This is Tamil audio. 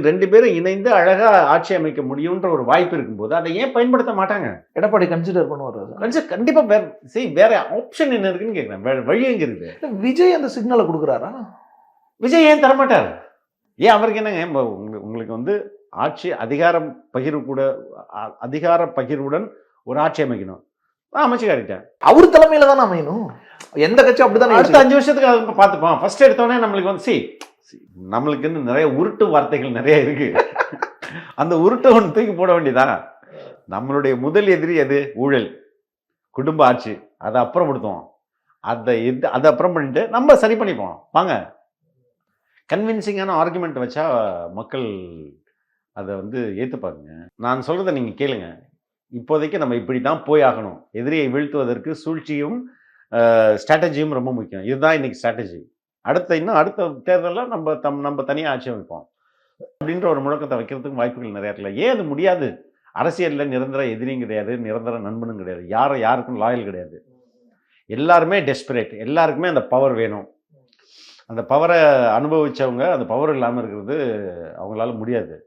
2 பேரும் இணைந்து அழகா ஆட்சி அமைக்க முடியுன்ற ஒரு வாய்ப்பு இருக்கும்போது அதை ஏன் பயன்படுத்த மாட்டாங்க? எடப்பாடி கன்சிடர் பண்ணுவார். கண்டிப்பா வேற ஆப்ஷன் என்ன இருக்குன்னு கேட்கிறேன். வேற வழி எங்க இருக்கு? விஜய் அந்த சிக்னலை கொடுக்குறாரா? விஜய் ஏன் தரமாட்டார்? ஏன் அவருக்கு என்னங்க? உங்களுக்கு வந்து ஆட்சி அதிகாரம் பகிர்வு கூட அதிகார பகிர்வுடன் ஒரு ஆட்சி அமைக்கணும். அமைச்சு காட்டிட்டேன். அவர் தலைமையில தானே அமையணும். எந்த கட்சி அப்படிதான். அடுத்த 5 வருஷத்துக்கு அதை பார்த்துப்போம். ஃபர்ஸ்ட் எடுத்தோடனே நம்மளுக்கு வந்து நம்மளுக்கு நிறைய உருட்டு வார்த்தைகள் நிறைய இருக்கு. அந்த உருட்டை ஒன்று தூக்கி போட வேண்டியதான். நம்மளுடைய முதல் எதிரி எது? ஊழல், குடும்ப ஆட்சி. அதை அப்புறப்படுத்துவோம். அதை அப்புறம் பண்ணிட்டு நம்ம சரி பண்ணிப்போம். வாங்க, கன்வின்சிங்கான ஆர்குமெண்ட் வச்சா மக்கள் அதை வந்து ஏற்றுப்பாங்க. நான் சொல்றதை நீங்க கேளுங்க. இப்போதைக்கு நம்ம இப்படி தான் போய் ஆகணும். எதிரியை வீழ்த்துவதற்கு சூழ்ச்சியும் ஸ்ட்ராட்டஜியும் ரொம்ப முக்கியம். இதுதான் இன்னைக்கு ஸ்ட்ராட்டஜி. அடுத்த தேர்தலில் நம்ம தனியாக ஆட்சி அமைப்போம் அப்படின்ற ஒரு முழக்கத்தை வைக்கிறதுக்கு வாய்ப்புகள் நிறையா இருக்குல்ல. ஏன் அது முடியாது? அரசியலில் நிரந்தர எதிரியும் கிடையாது, நிரந்தர நண்பனும் கிடையாது, யாருக்கும் லாயல் கிடையாது. எல்லாருமே டெஸ்பரேட். எல்லாருக்குமே அந்த பவர் வேணும். அந்த பவரை அனுபவிச்சவங்க அந்த பவர் இல்லாமல் இருக்கிறது அவங்களால முடியாது.